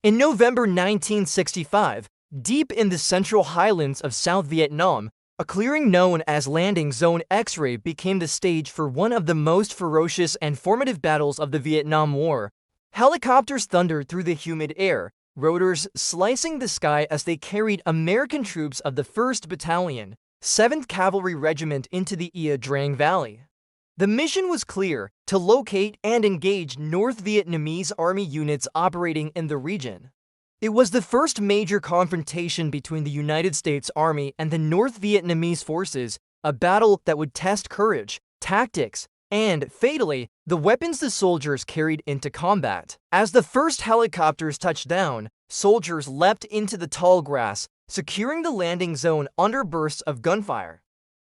In November 1965, deep in the central highlands of South Vietnam, a clearing known as Landing Zone X-Ray became the stage for one of the most ferocious and formative battles of the Vietnam War. Helicopters thundered through the humid air, rotors slicing the sky as they carried American troops of the 1st Battalion, 7th Cavalry Regiment into the Drang Valley. The mission was clear: to locate and engage North Vietnamese Army units operating in the region. It was the first major confrontation between the United States Army and the North Vietnamese forces, a battle that would test courage, tactics, and, fatally, the weapons the soldiers carried into combat. As the first helicopters touched down, soldiers leapt into the tall grass, securing the landing zone under bursts of gunfire.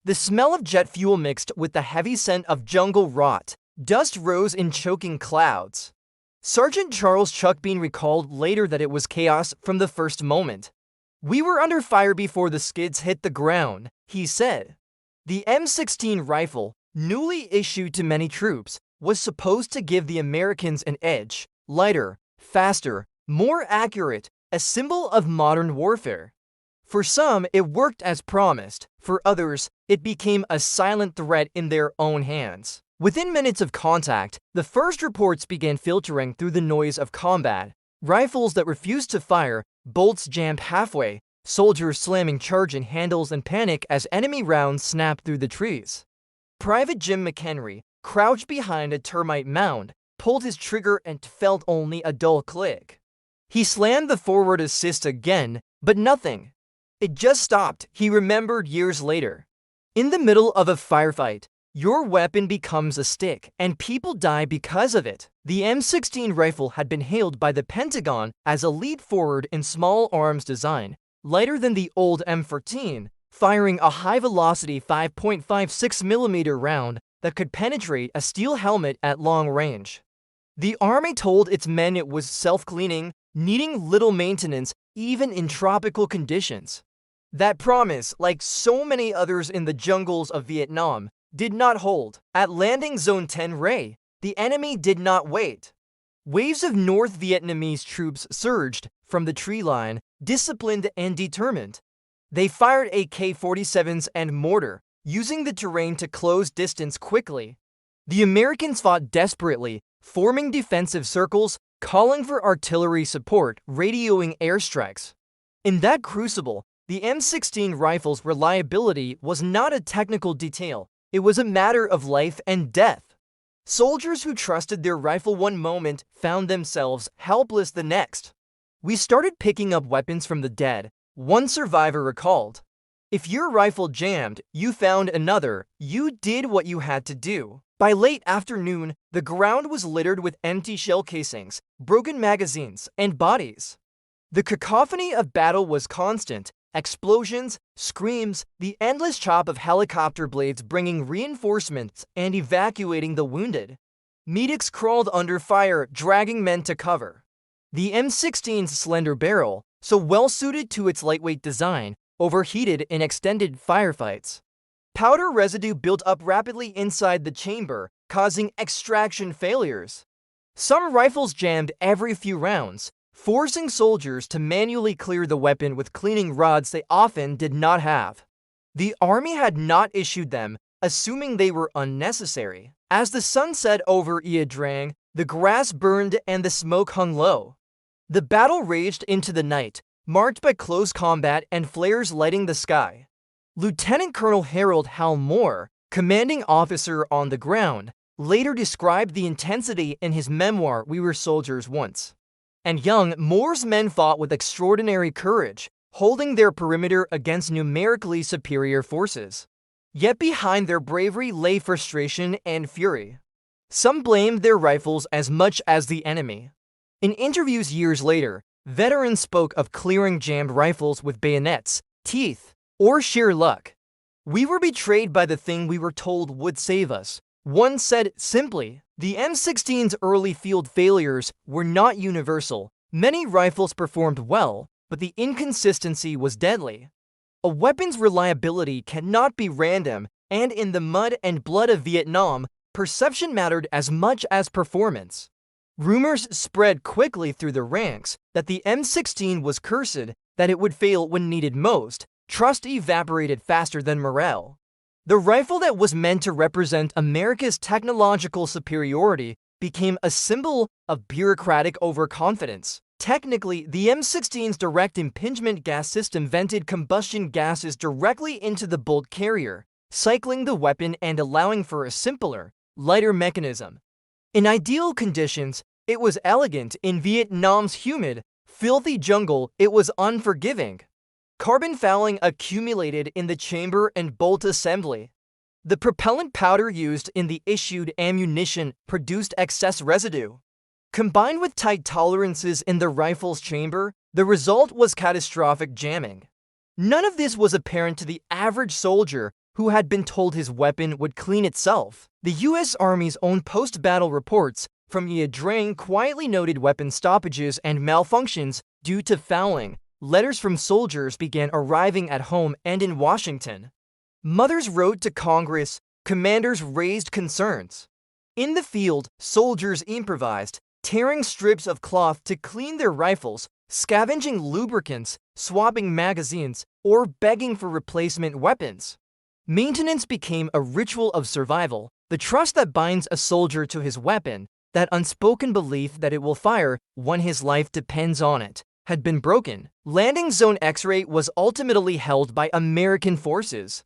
The smell of jet fuel mixed with the heavy scent of jungle rot. Dust rose in choking clouds. Sergeant Charles Chuckbean recalled later that it was chaos from the first moment. "We were under fire before the skids hit the ground," he said. The M16 rifle, newly issued to many troops, was supposed to give the Americans an edge: lighter, faster, more accurate, a symbol of modern warfare. For some, it worked as promised. For others, it became a silent threat in their own hands. Within minutes of contact, the first reports began filtering through the noise of combat. Rifles that refused to fire, bolts jammed halfway, soldiers slamming charging handles in panic as enemy rounds snapped through the trees. Private Jim McHenry, crouched behind a termite mound, pulled his trigger and felt only a dull click. He slammed the forward assist again, but nothing. It just stopped, he remembered years later. In the middle of a firefight, your weapon becomes a stick, and people die because of it. The M16 rifle had been hailed by the Pentagon as a leap forward in small arms design, lighter than the old M14, firing a high-velocity 5.56mm round that could penetrate a steel helmet at long range. The Army told its men it was self-cleaning, needing little maintenance even in tropical conditions. That promise, like so many others in the jungles of Vietnam, did not hold. At Landing Zone 10 Ray, the enemy did not wait. Waves of North Vietnamese troops surged from the tree line, disciplined and determined. They fired AK-47s and mortar, using the terrain to close distance quickly. The Americans fought desperately, forming defensive circles, calling for artillery support, radioing airstrikes. In that crucible, the M16 rifle's reliability was not a technical detail. It was a matter of life and death. Soldiers who trusted their rifle one moment found themselves helpless the next. "We started picking up weapons from the dead," one survivor recalled. "If your rifle jammed, you found another. You did what you had to do." By late afternoon, the ground was littered with empty shell casings, broken magazines, and bodies. The cacophony of battle was constant. Explosions, screams, the endless chop of helicopter blades bringing reinforcements and evacuating the wounded. Medics crawled under fire, dragging men to cover. The M16's slender barrel, so well suited to its lightweight design, overheated in extended firefights. Powder residue built up rapidly inside the chamber, causing extraction failures. Some rifles jammed every few rounds, forcing soldiers to manually clear the weapon with cleaning rods they often did not have. The Army had not issued them, assuming they were unnecessary. As the sun set over Drang, the grass burned and the smoke hung low. The battle raged into the night, marked by close combat and flares lighting the sky. Lieutenant Colonel Harold Hal Moore, commanding officer on the ground, later described the intensity in his memoir We Were Soldiers Once. And young, Moore's men fought with extraordinary courage, holding their perimeter against numerically superior forces. Yet behind their bravery lay frustration and fury. Some blamed their rifles as much as the enemy. In interviews years later, veterans spoke of clearing jammed rifles with bayonets, teeth, or sheer luck. "We were betrayed by the thing we were told would save us," one said simply. The M16's early field failures were not universal. Many rifles performed well, but the inconsistency was deadly. A weapon's reliability cannot be random, and in the mud and blood of Vietnam, perception mattered as much as performance. Rumors spread quickly through the ranks that the M16 was cursed, that it would fail when needed most. Trust evaporated faster than morale. The rifle that was meant to represent America's technological superiority became a symbol of bureaucratic overconfidence. Technically, the M16's direct impingement gas system vented combustion gases directly into the bolt carrier, cycling the weapon and allowing for a simpler, lighter mechanism. In ideal conditions, it was elegant. In Vietnam's humid, filthy jungle, it was unforgiving. Carbon fouling accumulated in the chamber and bolt assembly. The propellant powder used in the issued ammunition produced excess residue. Combined with tight tolerances in the rifle's chamber, the result was catastrophic jamming. None of this was apparent to the average soldier who had been told his weapon would clean itself. The U.S. Army's own post-battle reports from Drang quietly noted weapon stoppages and malfunctions due to fouling. Letters from soldiers began arriving at home and in Washington. Mothers wrote to Congress, commanders raised concerns. In the field, soldiers improvised, tearing strips of cloth to clean their rifles, scavenging lubricants, swapping magazines, or begging for replacement weapons. Maintenance became a ritual of survival, the trust that binds a soldier to his weapon, that unspoken belief that it will fire when his life depends on it, had been broken. Landing Zone X-ray was ultimately held by American forces.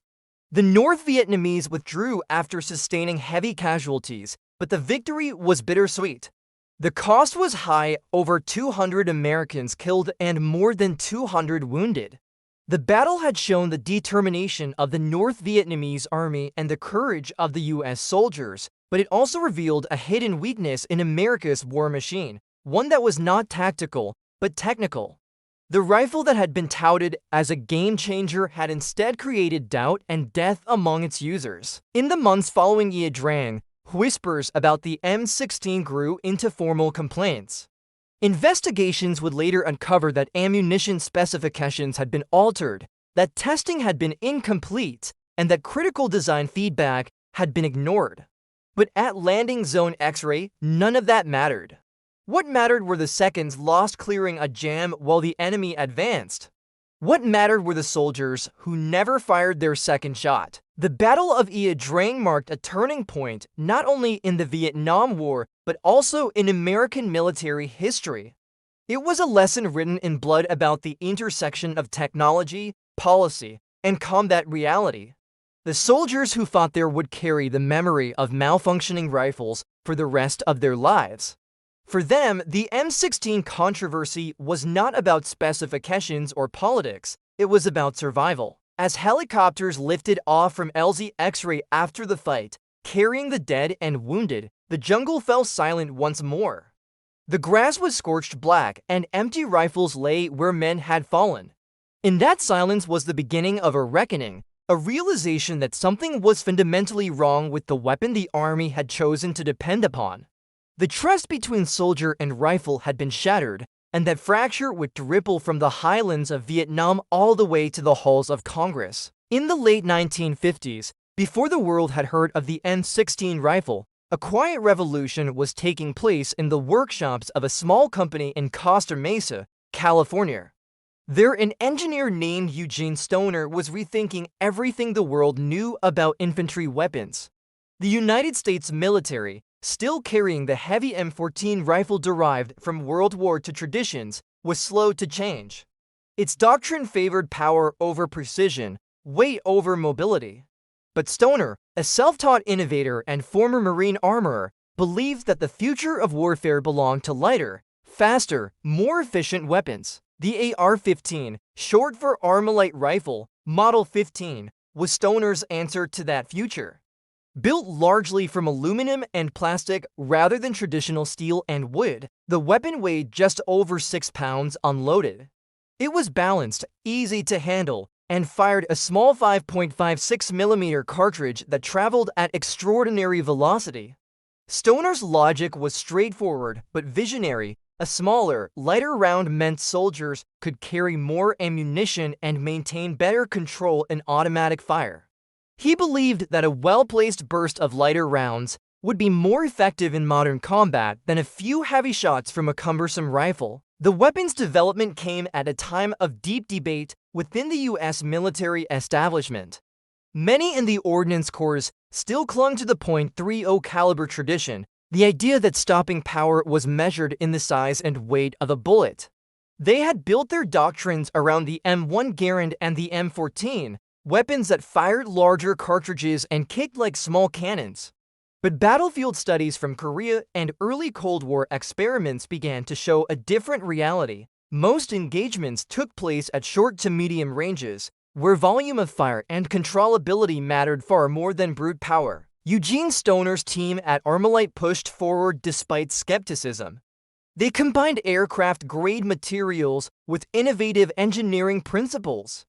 The North Vietnamese withdrew after sustaining heavy casualties, but the victory was bittersweet. The cost was high, over 200 Americans killed and more than 200 wounded. The battle had shown the determination of the North Vietnamese army and the courage of the U.S. soldiers, but it also revealed a hidden weakness in America's war machine, one that was not tactical, but technical. The rifle that had been touted as a game-changer had instead created doubt and death among its users. In the months following Drang, whispers about the M16 grew into formal complaints. Investigations would later uncover that ammunition specifications had been altered, that testing had been incomplete, and that critical design feedback had been ignored. But at Landing Zone X-ray, none of that mattered. What mattered were the seconds lost clearing a jam while the enemy advanced. What mattered were the soldiers who never fired their second shot. The Battle of Drang marked a turning point not only in the Vietnam War, but also in American military history. It was a lesson written in blood about the intersection of technology, policy, and combat reality. The soldiers who fought there would carry the memory of malfunctioning rifles for the rest of their lives. For them, the M16 controversy was not about specifications or politics, it was about survival. As helicopters lifted off from LZ X-ray after the fight, carrying the dead and wounded, the jungle fell silent once more. The grass was scorched black, and empty rifles lay where men had fallen. In that silence was the beginning of a reckoning, a realization that something was fundamentally wrong with the weapon the army had chosen to depend upon. The trust between soldier and rifle had been shattered, and that fracture would ripple from the highlands of Vietnam all the way to the halls of Congress. In the late 1950s, before the world had heard of the M16 rifle, a quiet revolution was taking place in the workshops of a small company in Costa Mesa, California. There, an engineer named Eugene Stoner was rethinking everything the world knew about infantry weapons. The United States military, still carrying the heavy M14 rifle derived from World War II traditions, was slow to change. Its doctrine favored power over precision, weight over mobility. But Stoner, a self-taught innovator and former Marine armorer, believed that the future of warfare belonged to lighter, faster, more efficient weapons. The AR-15, short for Armalite Rifle, Model 15, was Stoner's answer to that future. Built largely from aluminum and plastic rather than traditional steel and wood, the weapon weighed just over 6 pounds unloaded. It was balanced, easy to handle, and fired a small 5.56mm cartridge that traveled at extraordinary velocity. Stoner's logic was straightforward but visionary. A smaller, lighter round meant soldiers could carry more ammunition and maintain better control in automatic fire. He believed that a well-placed burst of lighter rounds, would be more effective in modern combat than a few heavy shots from a cumbersome rifle. The weapon's development came at a time of deep debate within the U.S. military establishment. Many in the Ordnance Corps still clung to the .30 caliber tradition, the idea that stopping power was measured in the size and weight of a bullet. They had built their doctrines around the M1 Garand and the M14, weapons that fired larger cartridges and kicked like small cannons. But battlefield studies from Korea and early Cold War experiments began to show a different reality. Most engagements took place at short to medium ranges, where volume of fire and controllability mattered far more than brute power. Eugene Stoner's team at Armalite pushed forward despite skepticism. They combined aircraft-grade materials with innovative engineering principles.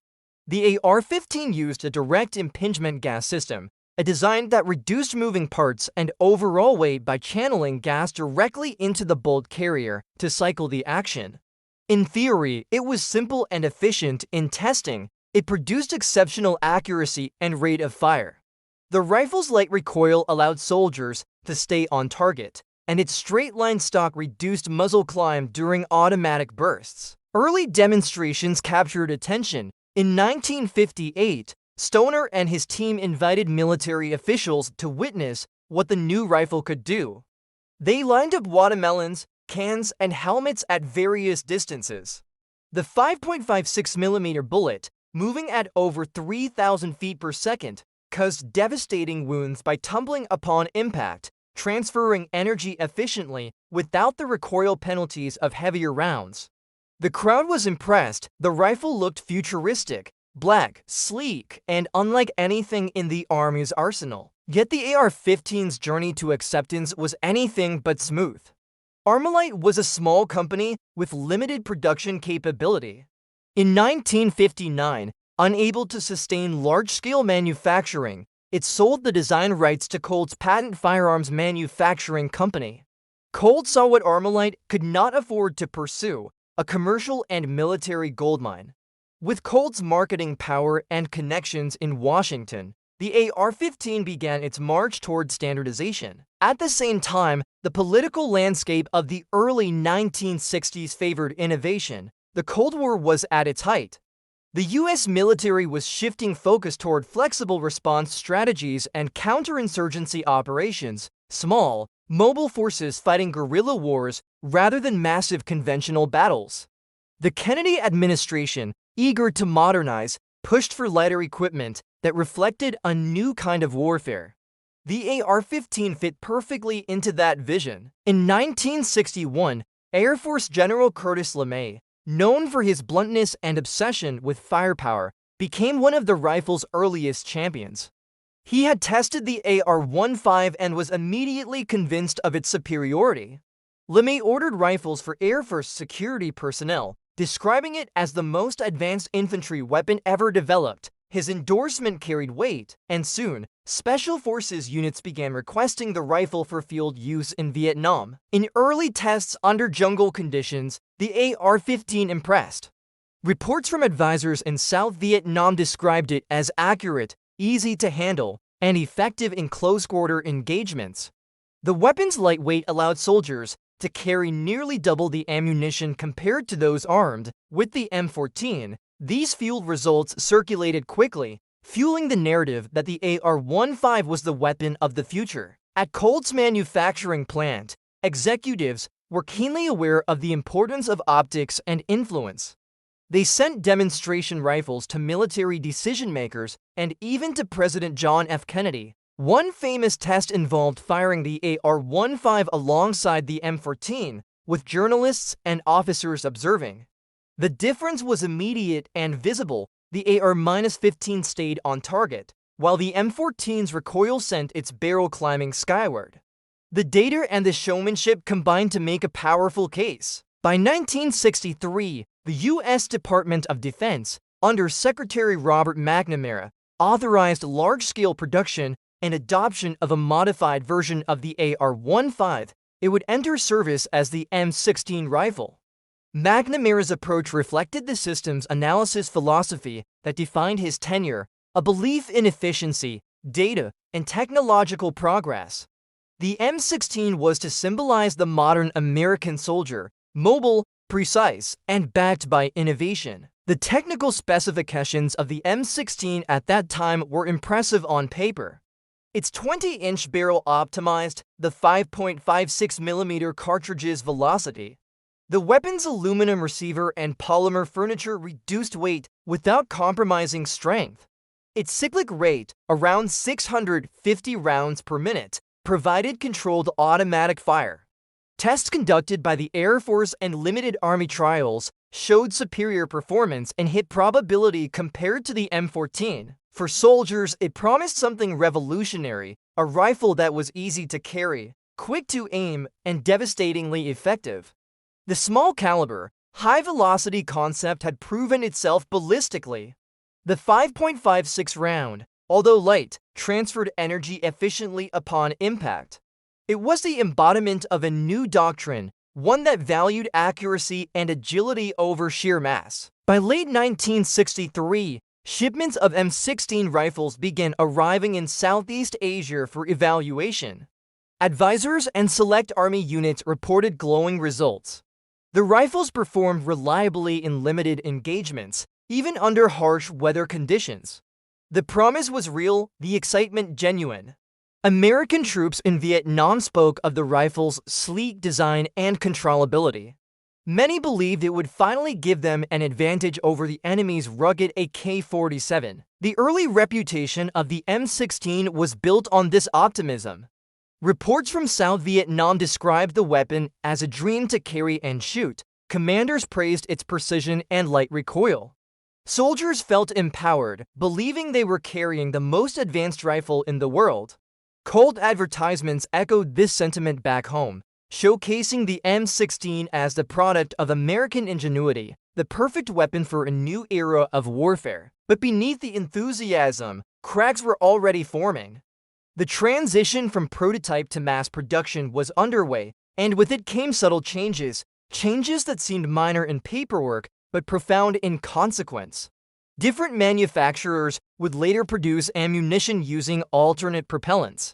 The AR-15 used a direct impingement gas system, a design that reduced moving parts and overall weight by channeling gas directly into the bolt carrier to cycle the action. In theory, it was simple and efficient. In testing, it produced exceptional accuracy and rate of fire. The rifle's light recoil allowed soldiers to stay on target, and its straight-line stock reduced muzzle climb during automatic bursts. Early demonstrations captured attention. In 1958, Stoner and his team invited military officials to witness what the new rifle could do. They lined up watermelons, cans, and helmets at various distances. The 5.56mm bullet, moving at over 3,000 feet per second, caused devastating wounds by tumbling upon impact, transferring energy efficiently without the recoil penalties of heavier rounds. The crowd was impressed. The rifle looked futuristic, black, sleek, and unlike anything in the Army's arsenal. Yet the AR-15's journey to acceptance was anything but smooth. Armalite was a small company with limited production capability. In 1959, unable to sustain large-scale manufacturing, it sold the design rights to Colt's Patent Firearms Manufacturing Company. Colt saw what Armalite could not afford to pursue: a commercial and military goldmine. With Colt's marketing power and connections in Washington, the AR-15 began its march toward standardization. At the same time, the political landscape of the early 1960s favored innovation. The Cold War was at its height. The U.S. military was shifting focus toward flexible response strategies and counterinsurgency operations, small, mobile forces fighting guerrilla wars rather than massive conventional battles. The Kennedy administration, eager to modernize, pushed for lighter equipment that reflected a new kind of warfare. The AR-15 fit perfectly into that vision. In 1961, Air Force General Curtis LeMay, known for his bluntness and obsession with firepower, became one of the rifle's earliest champions. He had tested the AR-15 and was immediately convinced of its superiority. LeMay ordered rifles for Air Force security personnel, describing it as the most advanced infantry weapon ever developed. His endorsement carried weight, and soon, Special Forces units began requesting the rifle for field use in Vietnam. In early tests under jungle conditions, the AR-15 impressed. Reports from advisors in South Vietnam described it as accurate, easy to handle, and effective in close-quarter engagements. The weapon's lightweight allowed soldiers to carry nearly double the ammunition compared to those armed with the M14. These field results circulated quickly, fueling the narrative that the AR-15 was the weapon of the future. At Colt's manufacturing plant, executives were keenly aware of the importance of optics and influence. They sent demonstration rifles to military decision-makers and even to President John F. Kennedy. One famous test involved firing the AR-15 alongside the M14, with journalists and officers observing. The difference was immediate and visible. The AR-15 stayed on target, while the M14's recoil sent its barrel climbing skyward. The data and the showmanship combined to make a powerful case. By 1963, the U.S. Department of Defense, under Secretary Robert McNamara, authorized large-scale production and adoption of a modified version of the AR-15. It would enter service as the M16 rifle. McNamara's approach reflected the system's analysis philosophy that defined his tenure, a belief in efficiency, data, and technological progress. The M16 was to symbolize the modern American soldier, mobile, precise, and backed by innovation. The technical specifications of the M16 at that time were impressive on paper. Its 20-inch barrel optimized the 5.56mm cartridge's velocity. The weapon's aluminum receiver and polymer furniture reduced weight without compromising strength. Its cyclic rate, around 650 rounds per minute, provided controlled automatic fire. Tests conducted by the Air Force and limited Army trials showed superior performance and hit probability compared to the M14. For soldiers, it promised something revolutionary, a rifle that was easy to carry, quick to aim, and devastatingly effective. The small caliber, high-velocity concept had proven itself ballistically. The 5.56 round, although light, transferred energy efficiently upon impact. It was the embodiment of a new doctrine, one that valued accuracy and agility over sheer mass. By late 1963, shipments of M16 rifles began arriving in Southeast Asia for evaluation. Advisors and select Army units reported glowing results. The rifles performed reliably in limited engagements, even under harsh weather conditions. The promise was real, the excitement genuine. American troops in Vietnam spoke of the rifle's sleek design and controllability. Many believed it would finally give them an advantage over the enemy's rugged AK-47. The early reputation of the M16 was built on this optimism. Reports from South Vietnam described the weapon as a dream to carry and shoot. Commanders praised its precision and light recoil. Soldiers felt empowered, believing they were carrying the most advanced rifle in the world. Cold advertisements echoed this sentiment back home, showcasing the M16 as the product of American ingenuity, the perfect weapon for a new era of warfare. But beneath the enthusiasm, cracks were already forming. The transition from prototype to mass production was underway, and with it came subtle changes that seemed minor in paperwork but profound in consequence. Different manufacturers would later produce ammunition using alternate propellants.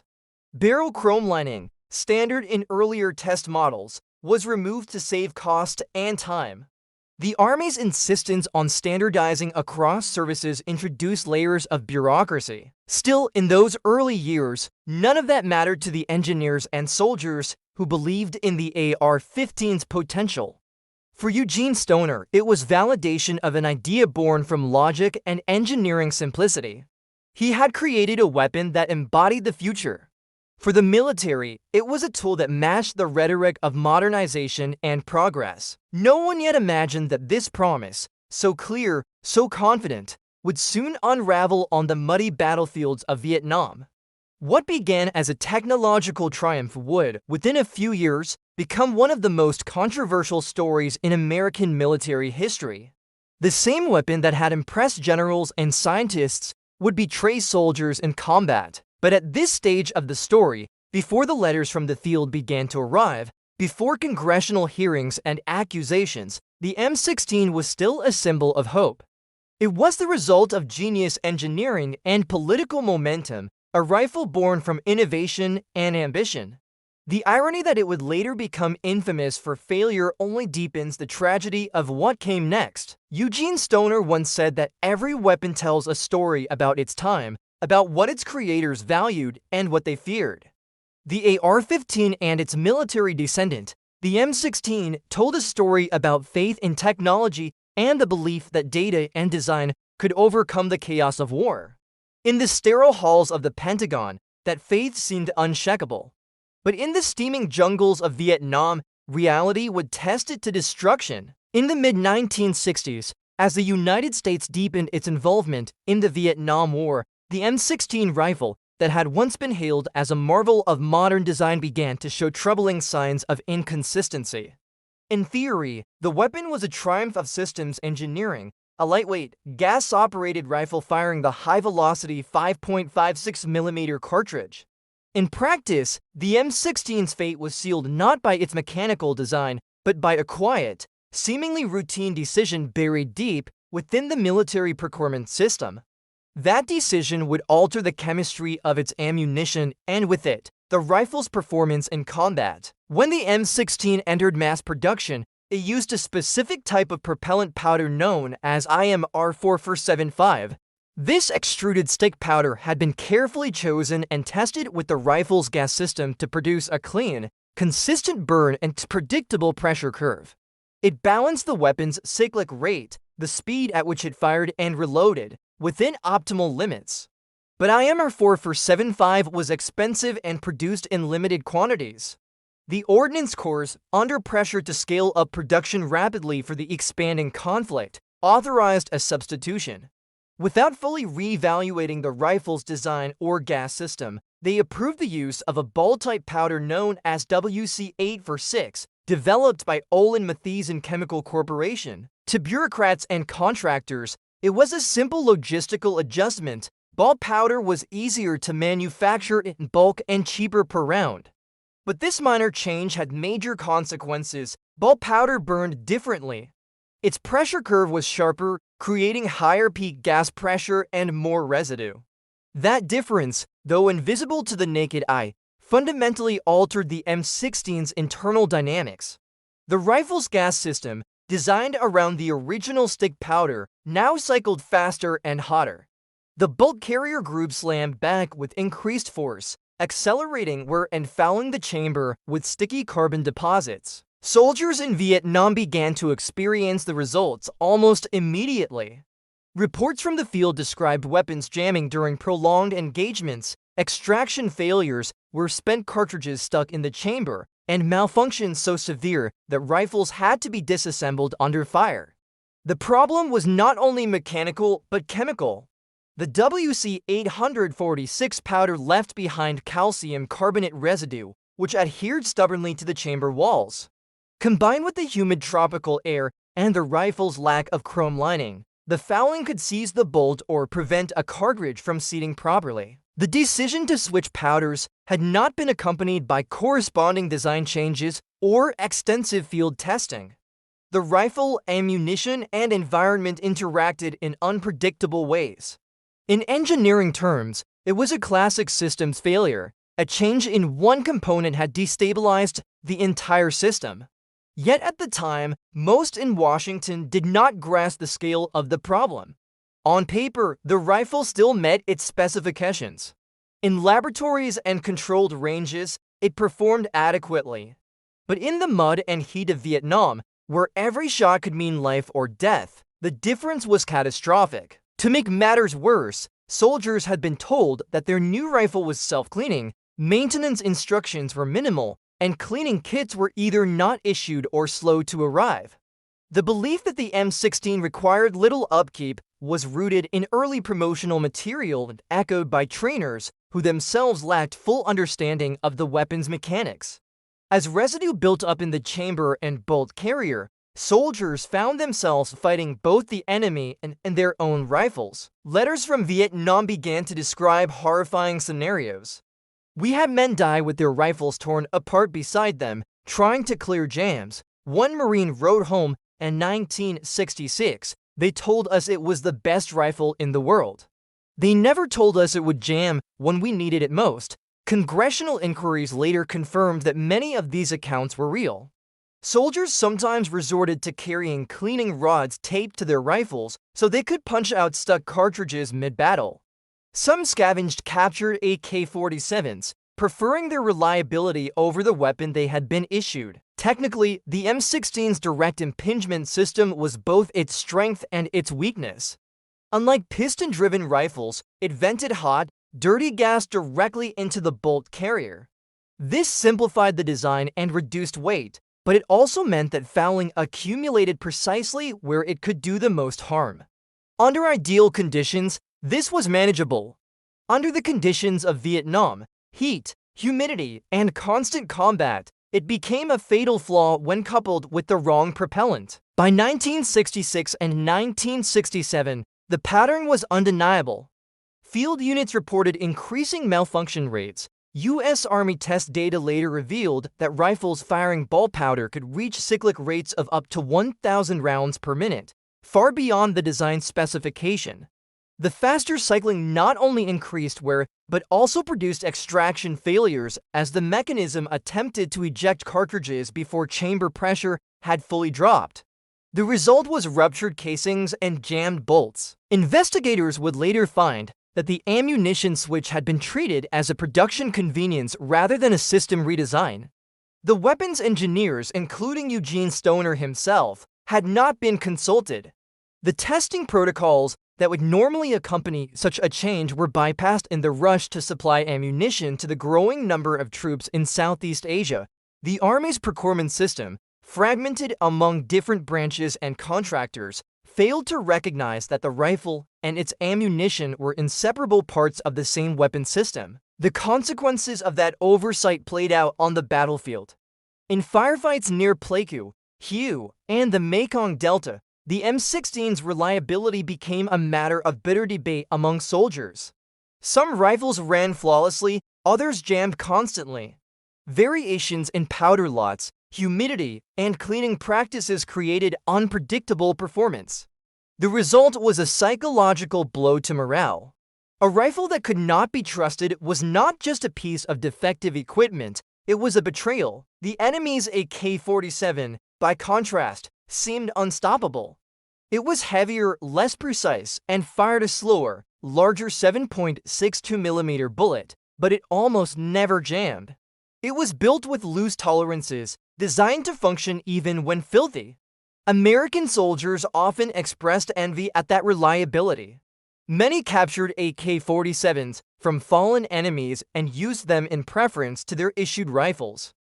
Barrel chrome lining, standard in earlier test models, was removed to save cost and time. The Army's insistence on standardizing across services introduced layers of bureaucracy. Still, in those early years, none of that mattered to the engineers and soldiers who believed in the AR-15's potential. For Eugene Stoner, it was validation of an idea born from logic and engineering simplicity. He had created a weapon that embodied the future. For the military, it was a tool that matched the rhetoric of modernization and progress. No one yet imagined that this promise, so clear, so confident, would soon unravel on the muddy battlefields of Vietnam. What began as a technological triumph would, within a few years, become one of the most controversial stories in American military history. The same weapon that had impressed generals and scientists would betray soldiers in combat. But at this stage of the story, before the letters from the field began to arrive, before congressional hearings and accusations, the M16 was still a symbol of hope. It was the result of genius engineering and political momentum, a rifle born from innovation and ambition. The irony that it would later become infamous for failure only deepens the tragedy of what came next. Eugene Stoner once said that every weapon tells a story about its time, about what its creators valued and what they feared. The AR-15 and its military descendant, the M16, told a story about faith in technology and the belief that data and design could overcome the chaos of war. In the sterile halls of the Pentagon, that faith seemed unshakable. But in the steaming jungles of Vietnam, reality would test it to destruction. In the mid-1960s, as the United States deepened its involvement in the Vietnam War, the M16 rifle that had once been hailed as a marvel of modern design began to show troubling signs of inconsistency. In theory, the weapon was a triumph of systems engineering, a lightweight, gas-operated rifle firing the high-velocity 5.56mm cartridge. In practice, the M16's fate was sealed not by its mechanical design, but by a quiet, seemingly routine decision buried deep within the military procurement system. That decision would alter the chemistry of its ammunition and with it, the rifle's performance in combat. When the M16 entered mass production, it used a specific type of propellant powder known as IMR-4475. This extruded stick powder had been carefully chosen and tested with the rifle's gas system to produce a clean, consistent burn and predictable pressure curve. It balanced the weapon's cyclic rate, the speed at which it fired and reloaded, within optimal limits. But IMR-4475 was expensive and produced in limited quantities. The Ordnance Corps, under pressure to scale up production rapidly for the expanding conflict, authorized a substitution. Without fully re-evaluating the rifle's design or gas system, they approved the use of a ball-type powder known as WC-846, developed by Olin Mathieson Chemical Corporation. To bureaucrats and contractors, it was a simple logistical adjustment. Ball powder was easier to manufacture in bulk and cheaper per round. But this minor change had major consequences. Ball powder burned differently. Its pressure curve was sharper, creating higher peak gas pressure and more residue. That difference, though invisible to the naked eye, fundamentally altered the M16's internal dynamics. The rifle's gas system, designed around the original stick powder, now cycled faster and hotter. The bulk carrier group slammed back with increased force, accelerating wear and fouling the chamber with sticky carbon deposits. Soldiers in Vietnam began to experience the results almost immediately. Reports from the field described weapons jamming during prolonged engagements, extraction failures where spent cartridges stuck in the chamber, and malfunctions so severe that rifles had to be disassembled under fire. The problem was not only mechanical but chemical. The WC-846 powder left behind calcium carbonate residue, which adhered stubbornly to the chamber walls. Combined with the humid tropical air and the rifle's lack of chrome lining, the fouling could seize the bolt or prevent a cartridge from seating properly. The decision to switch powders had not been accompanied by corresponding design changes or extensive field testing. The rifle, ammunition, and environment interacted in unpredictable ways. In engineering terms, it was a classic systems failure. A change in one component had destabilized the entire system. Yet at the time, most in Washington did not grasp the scale of the problem. On paper, the rifle still met its specifications. In laboratories and controlled ranges, it performed adequately. But in the mud and heat of Vietnam, where every shot could mean life or death, the difference was catastrophic. To make matters worse, soldiers had been told that their new rifle was self-cleaning, maintenance instructions were minimal, and cleaning kits were either not issued or slow to arrive. The belief that the M16 required little upkeep was rooted in early promotional material and echoed by trainers who themselves lacked full understanding of the weapon's mechanics. As residue built up in the chamber and bolt carrier, soldiers found themselves fighting both the enemy and their own rifles. Letters from Vietnam began to describe horrifying scenarios. "We had men die with their rifles torn apart beside them, trying to clear jams," one Marine wrote home in 1966. "They told us it was the best rifle in the world. They never told us it would jam when we needed it most." Congressional inquiries later confirmed that many of these accounts were real. Soldiers sometimes resorted to carrying cleaning rods taped to their rifles so they could punch out stuck cartridges mid-battle. Some scavenged captured AK-47s, preferring their reliability over the weapon they had been issued. Technically, the M16's direct impingement system was both its strength and its weakness. Unlike piston-driven rifles, it vented hot, dirty gas directly into the bolt carrier. This simplified the design and reduced weight, but it also meant that fouling accumulated precisely where it could do the most harm. Under ideal conditions, this was manageable. Under the conditions of Vietnam, heat, humidity, and constant combat, it became a fatal flaw when coupled with the wrong propellant. By 1966 and 1967, the pattern was undeniable. Field units reported increasing malfunction rates. U.S. Army test data later revealed that rifles firing ball powder could reach cyclic rates of up to 1,000 rounds per minute, far beyond the design specification. The faster cycling not only increased wear, but also produced extraction failures as the mechanism attempted to eject cartridges before chamber pressure had fully dropped. The result was ruptured casings and jammed bolts. Investigators would later find that the ammunition switch had been treated as a production convenience rather than a system redesign. The weapons engineers, including Eugene Stoner himself, had not been consulted. The testing protocols that would normally accompany such a change were bypassed in the rush to supply ammunition to the growing number of troops in Southeast Asia. The Army's procurement system, fragmented among different branches and contractors, failed to recognize that the rifle and its ammunition were inseparable parts of the same weapon system. The consequences of that oversight played out on the battlefield. In firefights near Pleiku, Hue, and the Mekong Delta, the M16's reliability became a matter of bitter debate among soldiers. Some rifles ran flawlessly, others jammed constantly. Variations in powder lots, humidity, and cleaning practices created unpredictable performance. The result was a psychological blow to morale. A rifle that could not be trusted was not just a piece of defective equipment, it was a betrayal. The enemy's AK-47, by contrast, seemed unstoppable. It was heavier, less precise, and fired a slower, larger 7.62mm bullet, but it almost never jammed. It was built with loose tolerances, designed to function even when filthy. American soldiers often expressed envy at that reliability. Many captured AK-47s from fallen enemies and used them in preference to their issued rifles.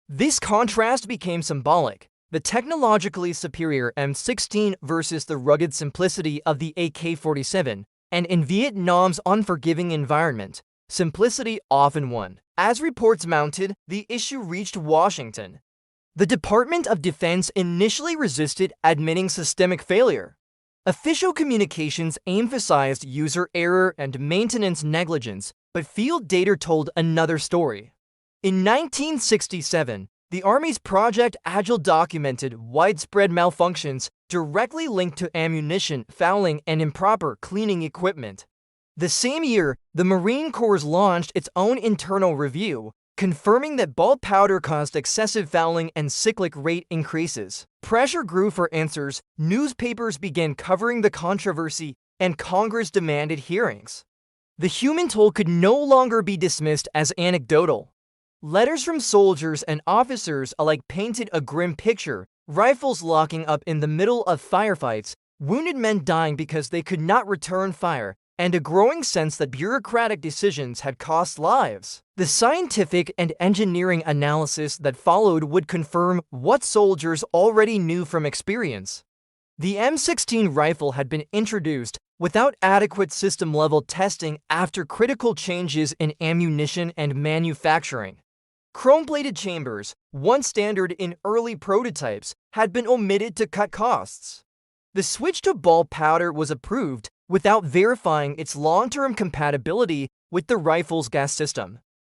This contrast became symbolic. The technologically superior M16 versus the rugged simplicity of the AK-47, and in Vietnam's unforgiving environment, simplicity often won. As reports mounted, the issue reached Washington. The Department of Defense initially resisted admitting systemic failure. Official communications emphasized user error and maintenance negligence, but field data told another story. In 1967, the Army's Project Agile documented widespread malfunctions directly linked to ammunition fouling and improper cleaning equipment. The same year, the Marine Corps launched its own internal review, confirming that ball powder caused excessive fouling and cyclic rate increases. Pressure grew for answers, newspapers began covering the controversy, and Congress demanded hearings. The human toll could no longer be dismissed as anecdotal. Letters from soldiers and officers alike painted a grim picture: rifles locking up in the middle of firefights, wounded men dying because they could not return fire, and a growing sense that bureaucratic decisions had cost lives. The scientific and engineering analysis that followed would confirm what soldiers already knew from experience. The M16 rifle had been introduced without adequate system-level testing after critical changes in ammunition and manufacturing. Chrome-plated chambers, once standard in early prototypes, had been omitted to cut costs. The switch to ball powder was approved without verifying its long-term compatibility with the rifle's gas system.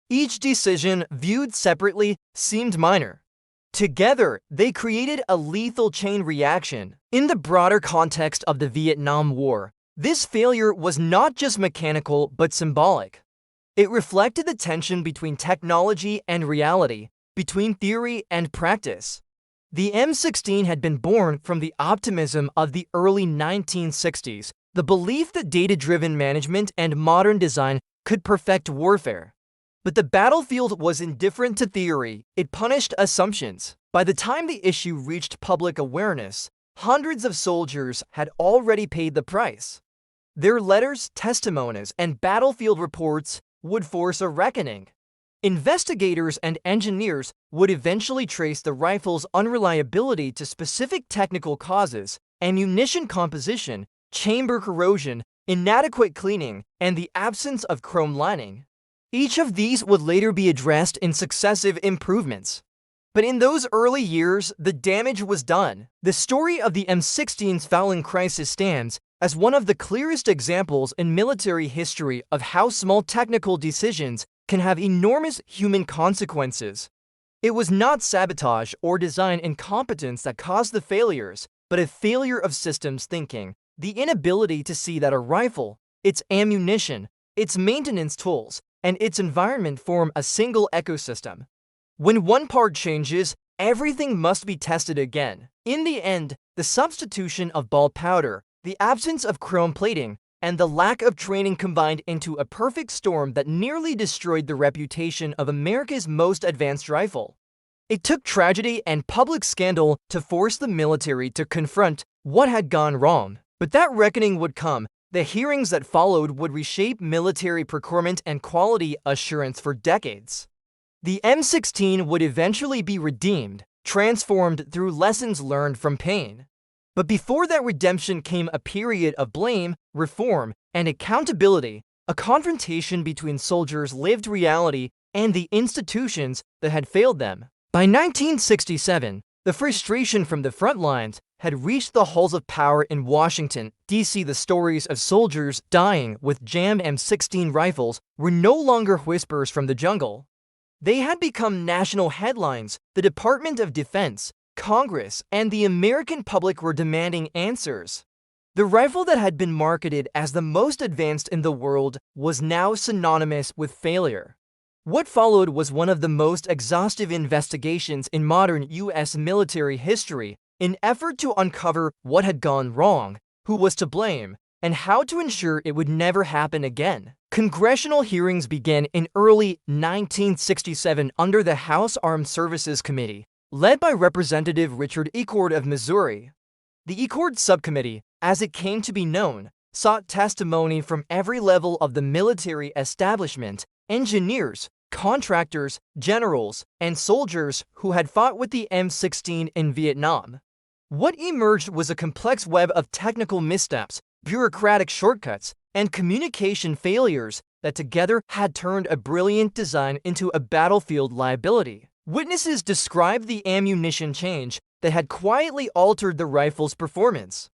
Each decision, viewed separately, seemed minor. Together, they created a lethal chain reaction. In the broader context of the Vietnam War, this failure was not just mechanical but symbolic. It reflected the tension between technology and reality, between theory and practice. The M16 had been born from the optimism of the early 1960s, the belief that data-driven management and modern design could perfect warfare. But the battlefield was indifferent to theory. It punished assumptions. By the time the issue reached public awareness, hundreds of soldiers had already paid the price. Their letters, testimonies, and battlefield reports would force a reckoning. Investigators and engineers would eventually trace the rifle's unreliability to specific technical causes: ammunition composition, chamber corrosion, inadequate cleaning, and the absence of chrome lining. Each of these would later be addressed in successive improvements. But in those early years, the damage was done. The story of the M16's fouling crisis stands as one of the clearest examples in military history of how small technical decisions can have enormous human consequences. It was not sabotage or design incompetence that caused the failures, but a failure of systems thinking, the inability to see that a rifle, its ammunition, its maintenance tools, and its environment form a single ecosystem. When one part changes, everything must be tested again. In the end, the substitution of ball powder, the absence of chrome plating, and the lack of training combined into a perfect storm that nearly destroyed the reputation of America's most advanced rifle. It took tragedy and public scandal to force the military to confront what had gone wrong. But that reckoning would come. The hearings that followed would reshape military procurement and quality assurance for decades. The M16 would eventually be redeemed, transformed through lessons learned from pain. But before that redemption came a period of blame, reform, and accountability, a confrontation between soldiers' lived reality and the institutions that had failed them. By 1967, the frustration from the front lines had reached the halls of power in Washington, D.C. The stories of soldiers dying with jammed M16 rifles were no longer whispers from the jungle. They had become national headlines. The Department of Defense, Congress, and the American public were demanding answers. The rifle that had been marketed as the most advanced in the world was now synonymous with failure. What followed was one of the most exhaustive investigations in modern U.S. military history, in effort to uncover what had gone wrong, who was to blame, and how to ensure it would never happen again. Congressional hearings began in early 1967 under the House Armed Services Committee, led by Representative Richard Ecord of Missouri. The Ecord Subcommittee, as it came to be known, sought testimony from every level of the military establishment: engineers, contractors, generals, and soldiers who had fought with the M16 in Vietnam. What emerged was a complex web of technical missteps, bureaucratic shortcuts, and communication failures that together had turned a brilliant design into a battlefield liability. Witnesses described the ammunition change that had quietly altered the rifle's performance.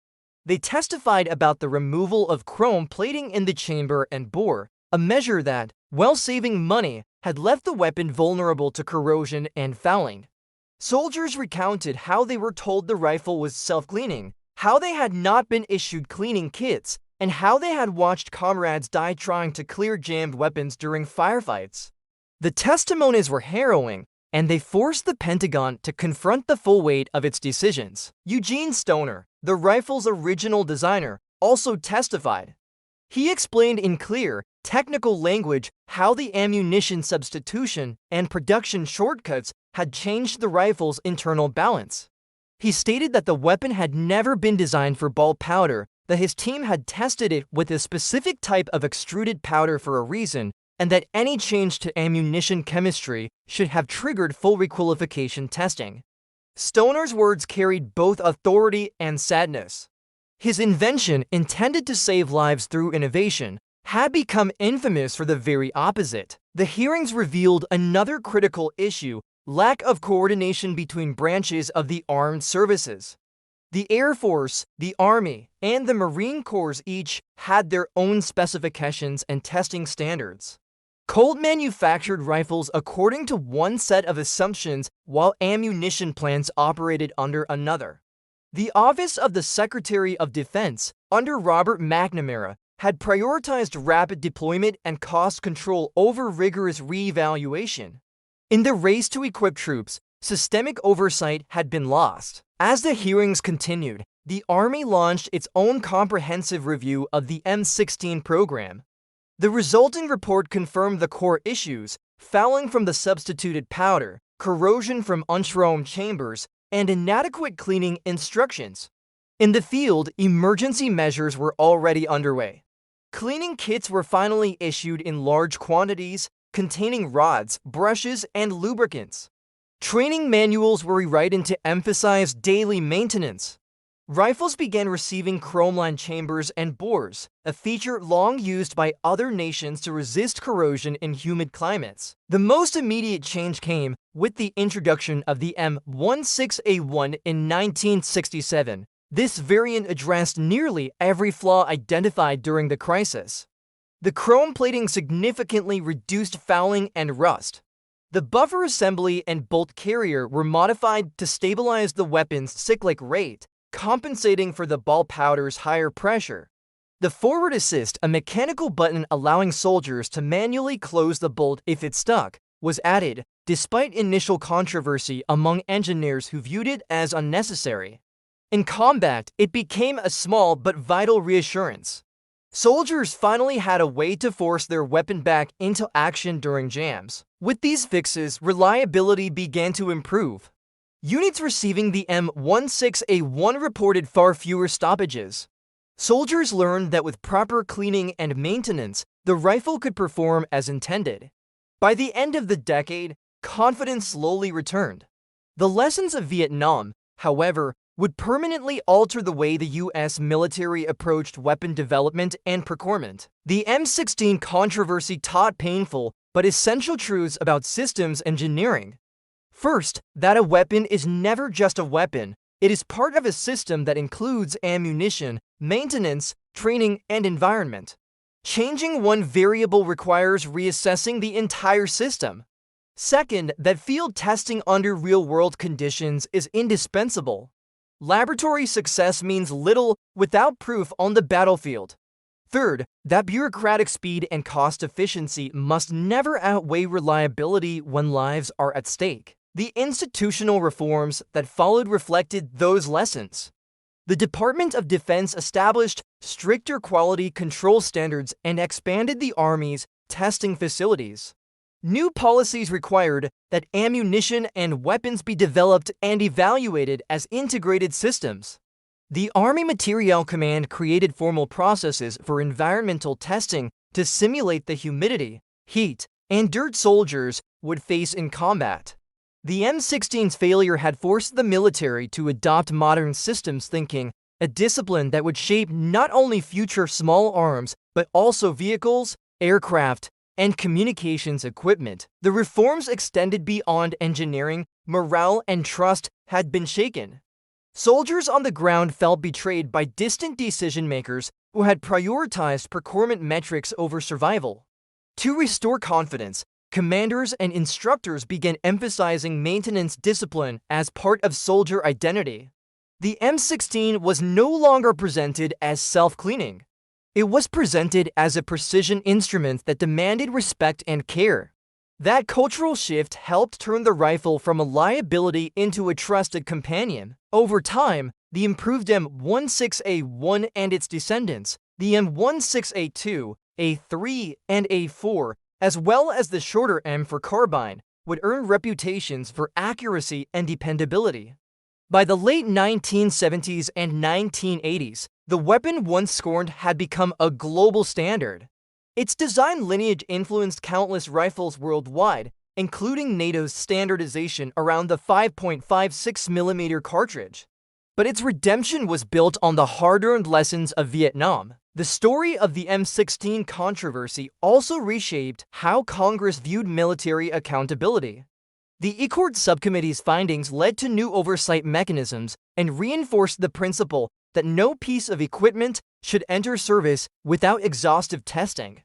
They testified about the removal of chrome plating in the chamber and bore, a measure that, while saving money, had left the weapon vulnerable to corrosion and fouling. Soldiers recounted how they were told the rifle was self-cleaning, how they had not been issued cleaning kits, and how they had watched comrades die trying to clear jammed weapons during firefights. The testimonies were harrowing, and they forced the Pentagon to confront the full weight of its decisions. Eugene Stoner, the rifle's original designer, also testified. He explained in clear, technical language how the ammunition substitution and production shortcuts had changed the rifle's internal balance. He stated that the weapon had never been designed for ball powder, that his team had tested it with a specific type of extruded powder for a reason, and that any change to ammunition chemistry should have triggered full requalification testing. Stoner's words carried both authority and sadness. His invention, intended to save lives through innovation, had become infamous for the very opposite. The hearings revealed another critical issue: lack of coordination between branches of the armed services. The Air Force, the Army, and the Marine Corps each had their own specifications and testing standards. Colt manufactured rifles according to one set of assumptions, while ammunition plants operated under another. The Office of the Secretary of Defense, under Robert McNamara, had prioritized rapid deployment and cost control over rigorous re-evaluation. In the race to equip troops, systemic oversight had been lost. As the hearings continued, the Army launched its own comprehensive review of the M16 program. The resulting report confirmed the core issues: fouling from the substituted powder, corrosion from unchromed chambers, and inadequate cleaning instructions. In the field, emergency measures were already underway. Cleaning kits were finally issued in large quantities, containing rods, brushes, and lubricants. Training manuals were rewritten to emphasize daily maintenance. Rifles began receiving chrome-lined chambers and bores, a feature long used by other nations to resist corrosion in humid climates. The most immediate change came with the introduction of the M16A1 in 1967. This variant addressed nearly every flaw identified during the crisis. The chrome plating significantly reduced fouling and rust. The buffer assembly and bolt carrier were modified to stabilize the weapon's cyclic rate, compensating for the ball powder's higher pressure. The forward assist, a mechanical button allowing soldiers to manually close the bolt if it stuck, was added, despite initial controversy among engineers who viewed it as unnecessary. In combat, it became a small but vital reassurance. Soldiers finally had a way to force their weapon back into action during jams. With these fixes, reliability began to improve. Units receiving the M16A1 reported far fewer stoppages. Soldiers learned that with proper cleaning and maintenance, the rifle could perform as intended. By the end of the decade, confidence slowly returned. The lessons of Vietnam, however, would permanently alter the way the U.S. military approached weapon development and procurement. The M16 controversy taught painful but essential truths about systems engineering. First, that a weapon is never just a weapon. It is part of a system that includes ammunition, maintenance, training, and environment. Changing one variable requires reassessing the entire system. Second, that field testing under real-world conditions is indispensable. Laboratory success means little without proof on the battlefield. Third, that bureaucratic speed and cost efficiency must never outweigh reliability when lives are at stake. The institutional reforms that followed reflected those lessons. The Department of Defense established stricter quality control standards and expanded the Army's testing facilities. New policies required that ammunition and weapons be developed and evaluated as integrated systems. The Army Materiel Command created formal processes for environmental testing to simulate the humidity, heat, and dirt soldiers would face in combat. The M16's failure had forced the military to adopt modern systems thinking, a discipline that would shape not only future small arms, but also vehicles, aircraft, and communications equipment. The reforms extended beyond engineering. Morale and trust had been shaken. Soldiers on the ground felt betrayed by distant decision-makers who had prioritized procurement metrics over survival. To restore confidence, commanders and instructors began emphasizing maintenance discipline as part of soldier identity. The M16 was no longer presented as self-cleaning. It was presented as a precision instrument that demanded respect and care. That cultural shift helped turn the rifle from a liability into a trusted companion. Over time, the improved M16A1 and its descendants, the M16A2, A3, and A4, as well as the shorter M for carbine, would earn reputations for accuracy and dependability. By the late 1970s and 1980s, the weapon once scorned had become a global standard. Its design lineage influenced countless rifles worldwide, including NATO's standardization around the 5.56mm cartridge. But its redemption was built on the hard-earned lessons of Vietnam. The story of the M16 controversy also reshaped how Congress viewed military accountability. The ECORD subcommittee's findings led to new oversight mechanisms and reinforced the principle that no piece of equipment should enter service without exhaustive testing.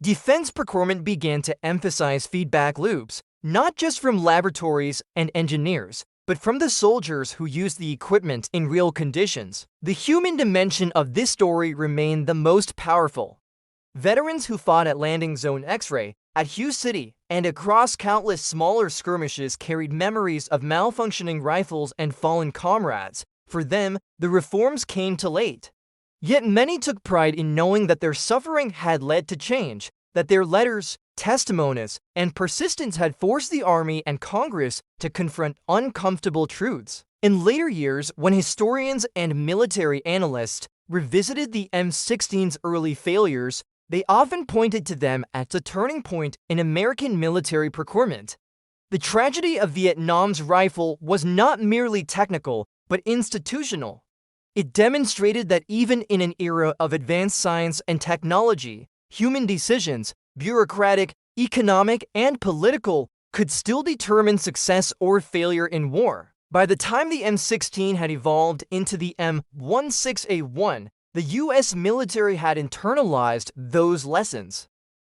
Defense procurement began to emphasize feedback loops, not just from laboratories and engineers, but from the soldiers who used the equipment in real conditions. The human dimension of this story remained the most powerful. Veterans who fought at Landing Zone X-Ray, at Hughes City, and across countless smaller skirmishes carried memories of malfunctioning rifles and fallen comrades. For them, the reforms came too late. Yet many took pride in knowing that their suffering had led to change, that their letters, testimonies, and persistence had forced the Army and Congress to confront uncomfortable truths. In later years, when historians and military analysts revisited the M16's early failures, they often pointed to them as a turning point in American military procurement. The tragedy of Vietnam's rifle was not merely technical, but institutional. It demonstrated that even in an era of advanced science and technology, human decisions, bureaucratic, economic, and political, could still determine success or failure in war. By the time the M16 had evolved into the M16A1, the U.S. military had internalized those lessons.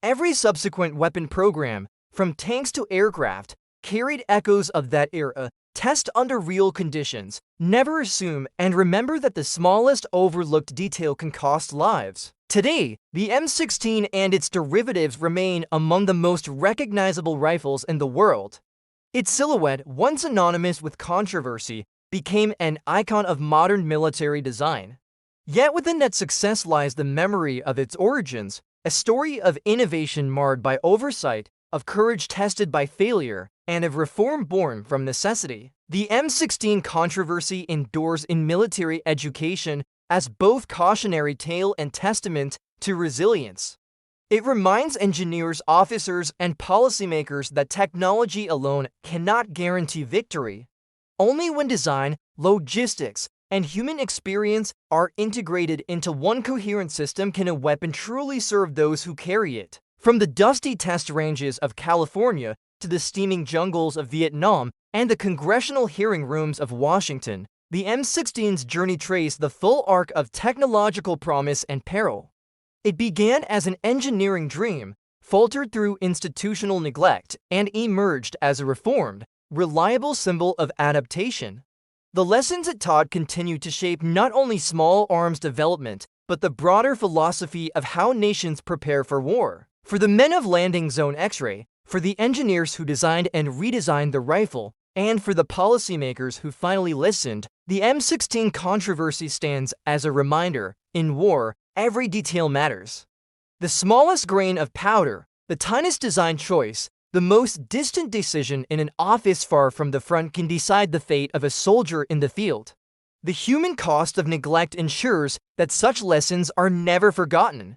Every subsequent weapon program, from tanks to aircraft, carried echoes of that era. Test under real conditions, never assume, and remember that the smallest overlooked detail can cost lives. Today, the M16 and its derivatives remain among the most recognizable rifles in the world. Its silhouette, once synonymous with controversy, became an icon of modern military design. Yet within that success lies the memory of its origins, a story of innovation marred by oversight, of courage tested by failure, and of reform born from necessity. The M16 controversy endures in military education as both cautionary tale and testament to resilience. It reminds engineers, officers, and policymakers that technology alone cannot guarantee victory. Only when design, logistics, and human experience are integrated into one coherent system can a weapon truly serve those who carry it. From the dusty test ranges of California to the steaming jungles of Vietnam and the congressional hearing rooms of Washington, the M16's journey traced the full arc of technological promise and peril. It began as an engineering dream, faltered through institutional neglect, and emerged as a reformed, reliable symbol of adaptation. The lessons it taught continue to shape not only small arms development, but the broader philosophy of how nations prepare for war. For the men of Landing Zone X-ray, for the engineers who designed and redesigned the rifle, and for the policymakers who finally listened, the M16 controversy stands as a reminder: in war, every detail matters. The smallest grain of powder, the tiniest design choice, the most distant decision in an office far from the front can decide the fate of a soldier in the field. The human cost of neglect ensures that such lessons are never forgotten.